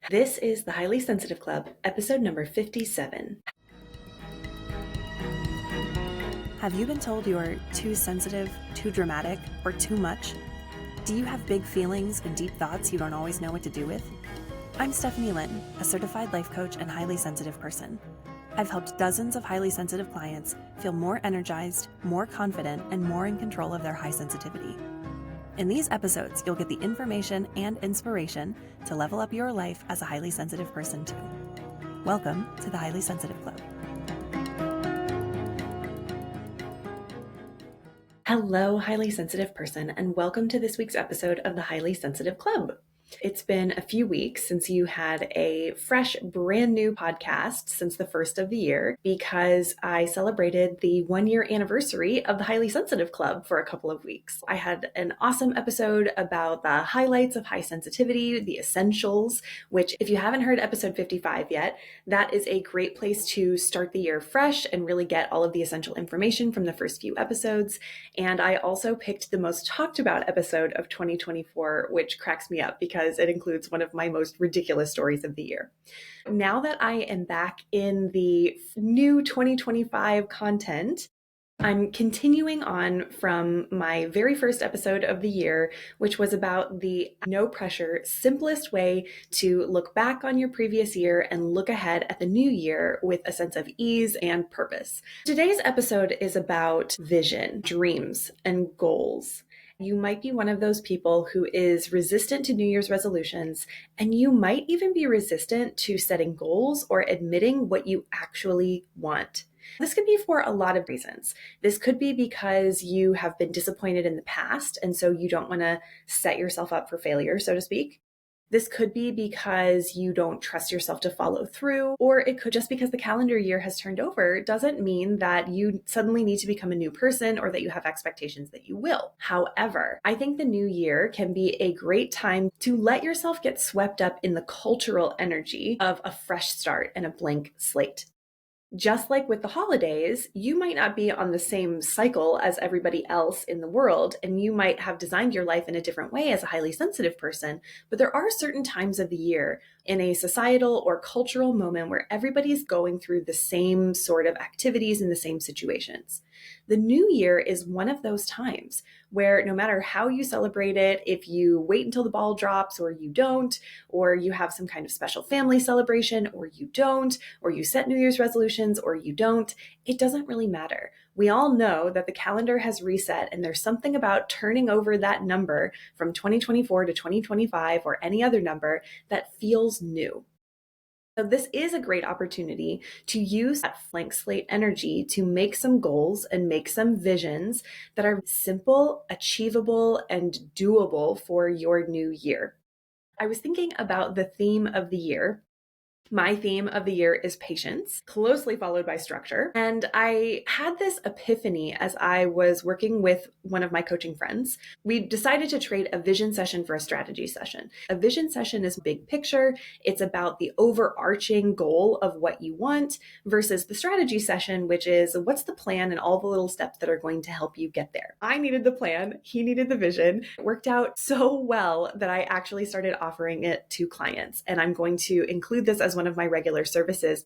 This is the Highly Sensitive Club, episode number 57. Have you been told you're too sensitive, too dramatic, or too much? Do you have big feelings and deep thoughts you don't always know what to do with? I'm Stephanie Linn, a certified life coach and highly sensitive person. I've helped dozens of highly sensitive clients feel more energized, more confident, and more in control of their high sensitivity. In these episodes, you'll get the information and inspiration to level up your life as a highly sensitive person too. Welcome to the Highly Sensitive Club. Hello, highly sensitive person, and welcome to this week's episode of the Highly Sensitive Club. It's been a few weeks since you had a fresh, brand new podcast since the first of the year because I celebrated the 1-year anniversary of the Highly Sensitive Club for a couple of weeks. I had an awesome episode about the highlights of high sensitivity, the essentials, which if you haven't heard episode 55 yet, that is a great place to start the year fresh and really get all of the essential information from the first few episodes. And I also picked the most talked about episode of 2024, which cracks me up because it includes one of my most ridiculous stories of the year. Now that I am back in the new 2025 content, I'm continuing on from my very first episode of the year, which was about the no pressure, simplest way to look back on your previous year and look ahead at the new year with a sense of ease and purpose. Today's episode is about vision, dreams, and goals. You might be one of those people who is resistant to New Year's resolutions, and you might even be resistant to setting goals or admitting what you actually want. This could be for a lot of reasons. This could be because you have been disappointed in the past, and so you don't want to set yourself up for failure, so to speak. This could be because you don't trust yourself to follow through, or it could just because the calendar year has turned over doesn't mean that you suddenly need to become a new person or that you have expectations that you will. However, I think the new year can be a great time to let yourself get swept up in the cultural energy of a fresh start and a blank slate. Just like with the holidays, you might not be on the same cycle as everybody else in the world, and you might have designed your life in a different way as a highly sensitive person, but there are certain times of the year in a societal or cultural moment where everybody's going through the same sort of activities in the same situations. The new year is one of those times where no matter how you celebrate it, if you wait until the ball drops or you don't, or you have some kind of special family celebration or you don't, or you set New Year's resolutions or you don't, it doesn't really matter. We all know that the calendar has reset, and there's something about turning over that number from 2024 to 2025 or any other number that feels new. So this is a great opportunity to use that blank slate energy to make some goals and make some visions that are simple, achievable, and doable for your new year. I was thinking about the theme of the year. My theme of the year is patience, closely followed by structure. And I had this epiphany as I was working with one of my coaching friends. We decided to trade a vision session for a strategy session. A vision session is big picture. It's about the overarching goal of what you want versus the strategy session, which is what's the plan and all the little steps that are going to help you get there. I needed the plan. He needed the vision. It worked out so well that I actually started offering it to clients. And I'm going to include this as one of my regular services.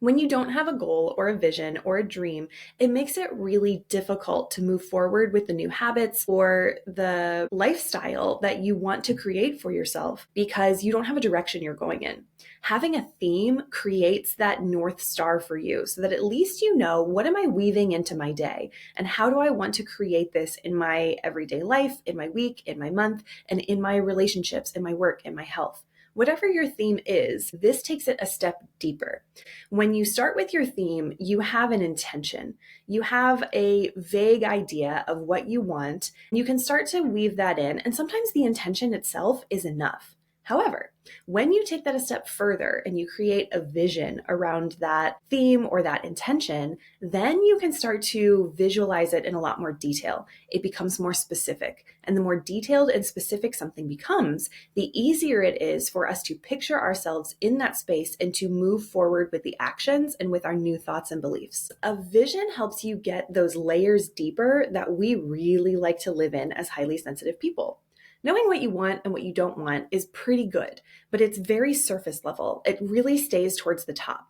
When you don't have a goal or a vision or a dream, it makes it really difficult to move forward with the new habits or the lifestyle that you want to create for yourself because you don't have a direction you're going in. Having a theme creates that North Star for you so that at least you know, what am I weaving into my day and how do I want to create this in my everyday life, in my week, in my month, and in my relationships, in my work, in my health. Whatever your theme is, this takes it a step deeper. When you start with your theme, you have an intention. You have a vague idea of what you want. You can start to weave that in, and sometimes the intention itself is enough. However, when you take that a step further and you create a vision around that theme or that intention, then you can start to visualize it in a lot more detail. It becomes more specific. And the more detailed and specific something becomes, the easier it is for us to picture ourselves in that space and to move forward with the actions and with our new thoughts and beliefs. A vision helps you get those layers deeper that we really like to live in as highly sensitive people. Knowing what you want and what you don't want is pretty good, but it's very surface level. It really stays towards the top.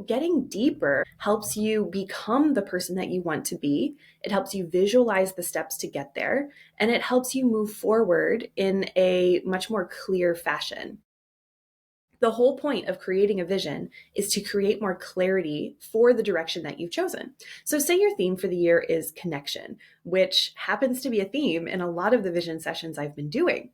Getting deeper helps you become the person that you want to be. It helps you visualize the steps to get there, and it helps you move forward in a much more clear fashion. The whole point of creating a vision is to create more clarity for the direction that you've chosen. So, say your theme for the year is connection, which happens to be a theme in a lot of the vision sessions I've been doing.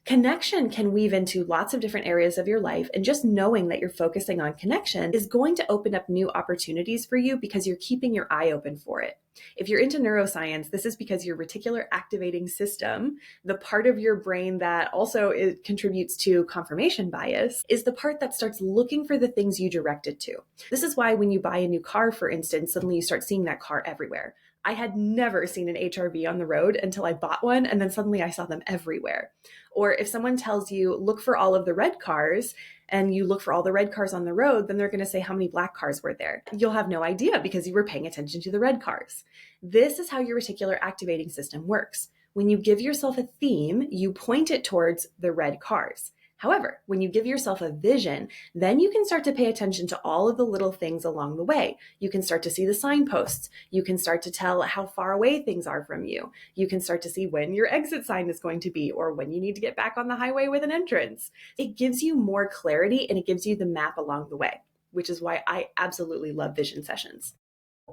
Connection can weave into lots of different areas of your life, and just knowing that you're focusing on connection is going to open up new opportunities for you because you're keeping your eye open for it. If you're into neuroscience, this is because your reticular activating system, the part of your brain that also contributes to confirmation bias, is the part that starts looking for the things you direct it to. This is why when you buy a new car, for instance, suddenly you start seeing that car everywhere. I had never seen an HRV on the road until I bought one, and then suddenly I saw them everywhere. Or if someone tells you, look for all of the red cars, and you look for all the red cars on the road, then they're going to say how many black cars were there. You'll have no idea because you were paying attention to the red cars. This is how your reticular activating system works. When you give yourself a theme, you point it towards the red cars. However, when you give yourself a vision, then you can start to pay attention to all of the little things along the way. You can start to see the signposts. You can start to tell how far away things are from you. You can start to see when your exit sign is going to be, or when you need to get back on the highway with an entrance. It gives you more clarity, and it gives you the map along the way, which is why I absolutely love vision sessions.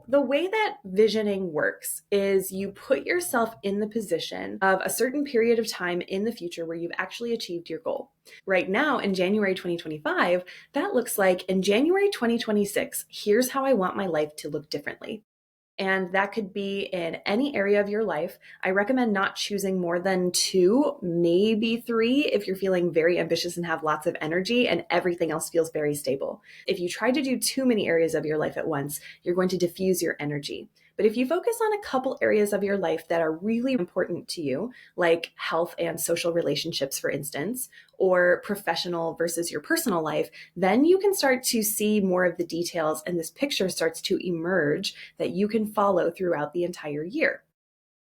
The way that visioning works is you put yourself in the position of a certain period of time in the future where you've actually achieved your goal. Right now, in January 2025, that looks like in January 2026, here's how I want my life to look differently. And that could be in any area of your life. I recommend not choosing more than 2, maybe 3, if you're feeling very ambitious and have lots of energy and everything else feels very stable. If you try to do too many areas of your life at once, you're going to diffuse your energy. But if you focus on a couple areas of your life that are really important to you, like health and social relationships, for instance, or professional versus your personal life, then you can start to see more of the details, and this picture starts to emerge that you can follow throughout the entire year.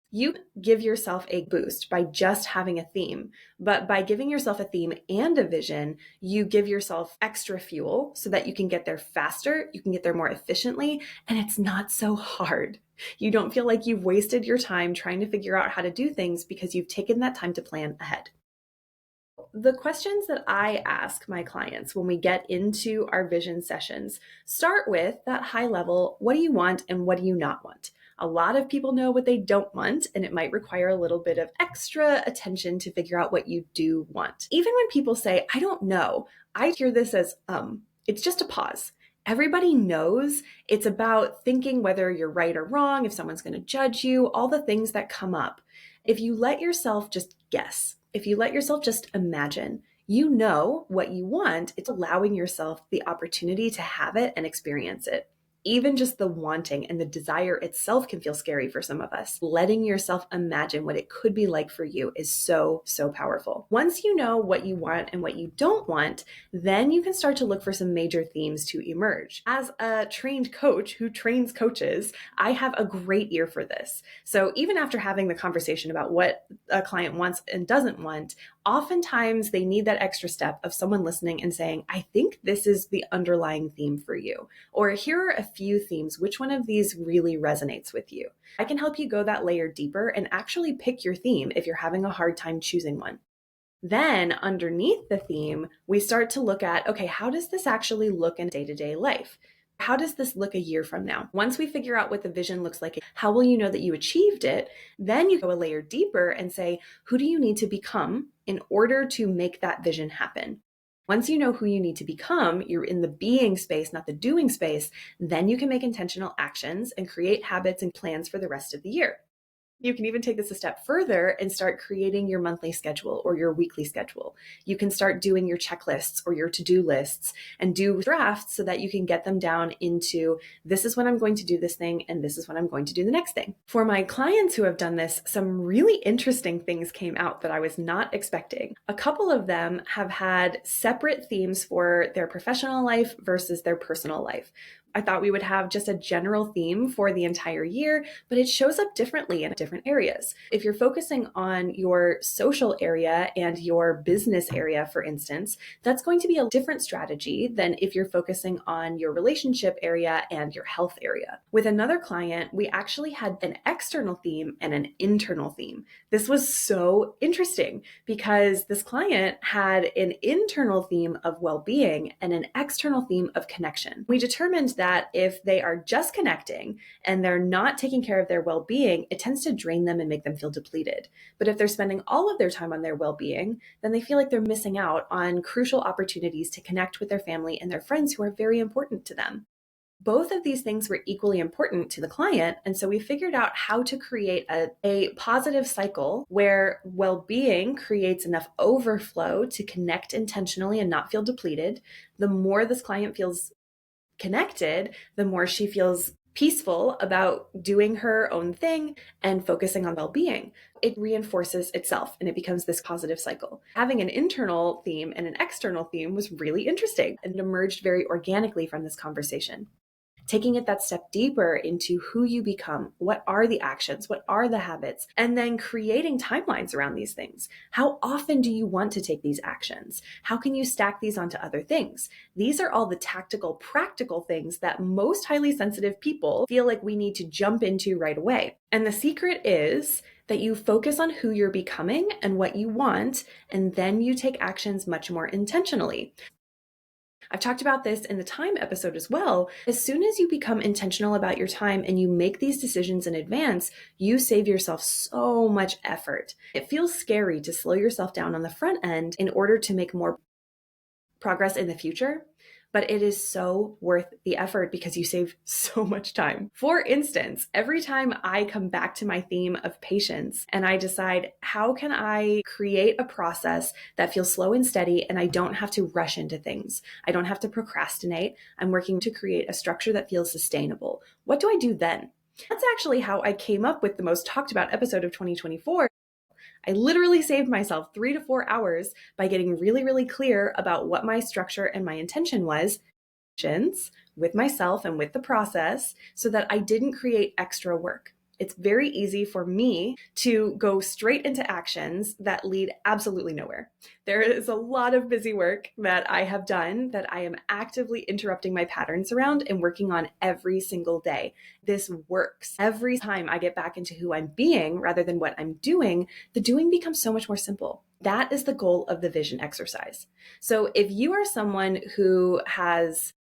You give yourself a boost by just having a theme, but by giving yourself a theme and a vision, you give yourself extra fuel so that you can get there faster, you can get there more efficiently, and it's not so hard. You don't feel like you've wasted your time trying to figure out how to do things because you've taken that time to plan ahead. The questions that I ask my clients when we get into our vision sessions start with that high level, what do you want and what do you not want? A lot of people know what they don't want, and it might require a little bit of extra attention to figure out what you do want. Even when people say, I don't know, I hear this as, it's just a pause. Everybody knows it's about thinking whether you're right or wrong, if someone's going to judge you, all the things that come up. If you let yourself just guess, if you let yourself just imagine, you know what you want, it's allowing yourself the opportunity to have it and experience it. Even just the wanting and the desire itself can feel scary for some of us. Letting yourself imagine what it could be like for you is so, so powerful. Once you know what you want and what you don't want, then you can start to look for some major themes to emerge. As a trained coach who trains coaches, I have a great ear for this. So even after having the conversation about what a client wants and doesn't want, oftentimes they need that extra step of someone listening and saying, I think this is the underlying theme for you. Or here are a few themes. Which one of these really resonates with you? I can help you go that layer deeper and actually pick your theme if you're having a hard time choosing one. Then underneath the theme, we start to look at, okay, how does this actually look in day-to-day life? How does this look a year from now? Once we figure out what the vision looks like, how will you know that you achieved it? Then you go a layer deeper and say, who do you need to become in order to make that vision happen? Once you know who you need to become, you're in the being space, not the doing space, then you can make intentional actions and create habits and plans for the rest of the year. You can even take this a step further and start creating your monthly schedule or your weekly schedule. You can start doing your checklists or your to-do lists and do drafts so that you can get them down into, this is when I'm going to do this thing and this is when I'm going to do the next thing. For my clients who have done this, some really interesting things came out that I was not expecting. A couple of them have had separate themes for their professional life versus their personal life. I thought we would have just a general theme for the entire year, but it shows up differently in different areas. If you're focusing on your social area and your business area, for instance, that's going to be a different strategy than if you're focusing on your relationship area and your health area. With another client, we actually had an external theme and an internal theme. This was so interesting because this client had an internal theme of well-being and an external theme of connection. We determined that if they are just connecting and they're not taking care of their well-being, it tends to drain them and make them feel depleted. But if they're spending all of their time on their well-being, then they feel like they're missing out on crucial opportunities to connect with their family and their friends who are very important to them. Both of these things were equally important to the client. And so we figured out how to create a positive cycle where well-being creates enough overflow to connect intentionally and not feel depleted. The more this client feels connected, the more she feels peaceful about doing her own thing and focusing on well-being. It reinforces itself and it becomes this positive cycle. Having an internal theme and an external theme was really interesting and emerged very organically from this conversation. Taking it that step deeper into who you become, what are the actions, what are the habits, and then creating timelines around these things. How often do you want to take these actions? How can you stack these onto other things? These are all the tactical, practical things that most highly sensitive people feel like we need to jump into right away. And the secret is that you focus on who you're becoming and what you want, and then you take actions much more intentionally. I've talked about this in the time episode as well. As soon as you become intentional about your time and you make these decisions in advance, you save yourself so much effort. It feels scary to slow yourself down on the front end in order to make more progress in the future, but it is so worth the effort because you save so much time. For instance, every time I come back to my theme of patience and I decide, how can I create a process that feels slow and steady and I don't have to rush into things? I don't have to procrastinate. I'm working to create a structure that feels sustainable. What do I do then? That's actually how I came up with the most talked about episode of 2024. I literally saved myself 3 to 4 hours by getting really, really clear about what my structure and my intention was with myself and with the process so that I didn't create extra work. It's very easy for me to go straight into actions that lead absolutely nowhere. There is a lot of busy work that I have done that I am actively interrupting my patterns around and working on every single day. This works. Every time I get back into who I'm being rather than what I'm doing, the doing becomes so much more simple. That is the goal of the vision exercise. So if you are someone who has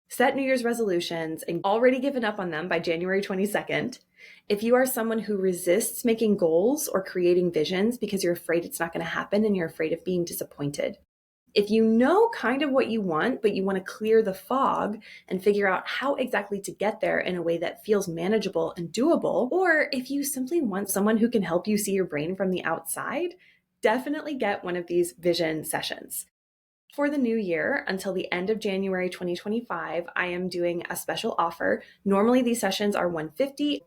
set New Year's resolutions and already given up on them by January 22nd, if you are someone who resists making goals or creating visions because you're afraid it's not going to happen and you're afraid of being disappointed, if you know kind of what you want, but you want to clear the fog and figure out how exactly to get there in a way that feels manageable and doable, or if you simply want someone who can help you see your brain from the outside, definitely get one of these vision sessions. For the new year, until the end of January 2025, I am doing a special offer. Normally, these sessions are $150.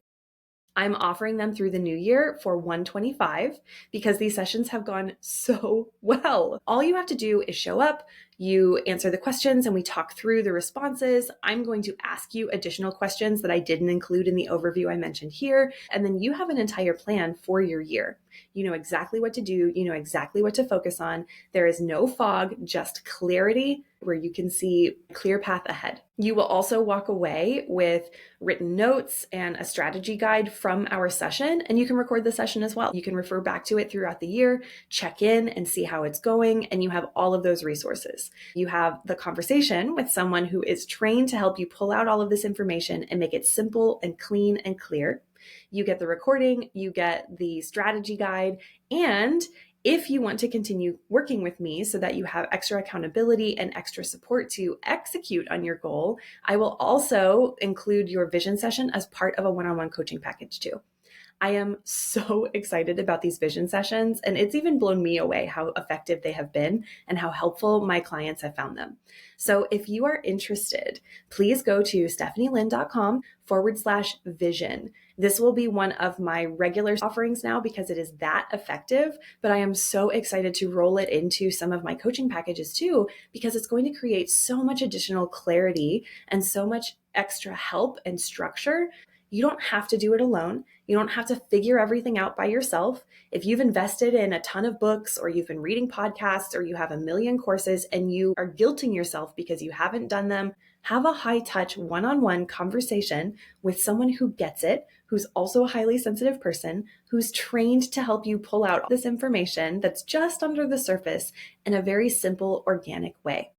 I'm offering them through the new year for $125 because these sessions have gone so well. All you have to do is show up, you answer the questions, and we talk through the responses. I'm going to ask you additional questions that I didn't include in the overview I mentioned here, and then you have an entire plan for your year. You know exactly what to do. You know exactly what to focus on. There is no fog, just clarity where you can see a clear path ahead. You will also walk away with written notes and a strategy guide from our session, and you can record the session as well. You can refer back to it throughout the year, check in and see how it's going, and you have all of those resources. You have the conversation with someone who is trained to help you pull out all of this information and make it simple and clean and clear. You get the recording, you get the strategy guide, and if you want to continue working with me so that you have extra accountability and extra support to execute on your goal, I will also include your vision session as part of a one-on-one coaching package too. I am so excited about these vision sessions, and it's even blown me away how effective they have been and how helpful my clients have found them. So if you are interested, please go to stephanielynn.com/vision. This will be one of my regular offerings now because it is that effective, but I am so excited to roll it into some of my coaching packages too, because it's going to create so much additional clarity and so much extra help and structure, you don't have to do it alone. You don't have to figure everything out by yourself. If you've invested in a ton of books, or you've been reading podcasts, or you have a million courses and you are guilting yourself because you haven't done them, have a high-touch one-on-one conversation with someone who gets it, who's also a highly sensitive person, who's trained to help you pull out this information that's just under the surface in a very simple, organic way.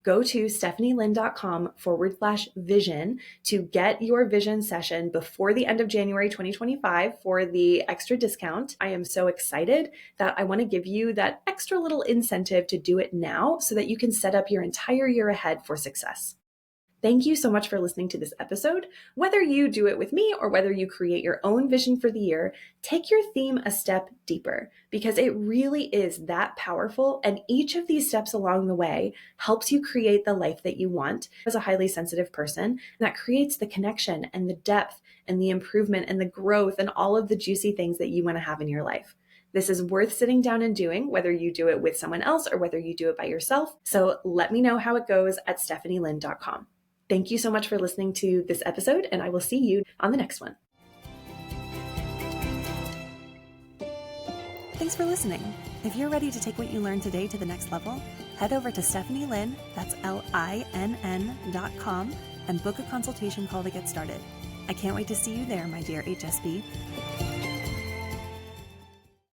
Go to stephanielynn.com/vision to get your vision session before the end of January 2025 for the extra discount. I am so excited that I want to give you that extra little incentive to do it now so that you can set up your entire year ahead for success. Thank you so much for listening to this episode. Whether you do it with me or whether you create your own vision for the year, take your theme a step deeper, because it really is that powerful. And each of these steps along the way helps you create the life that you want as a highly sensitive person. And that creates the connection and the depth and the improvement and the growth and all of the juicy things that you want to have in your life. This is worth sitting down and doing, whether you do it with someone else or whether you do it by yourself. So let me know how it goes at stephanielynn.com. Thank you so much for listening to this episode, and I will see you on the next one. Thanks for listening. If you're ready to take what you learned today to the next level, head over to stephanielynn, that's LINN.com, and book a consultation call to get started. I can't wait to see you there, my dear HSP.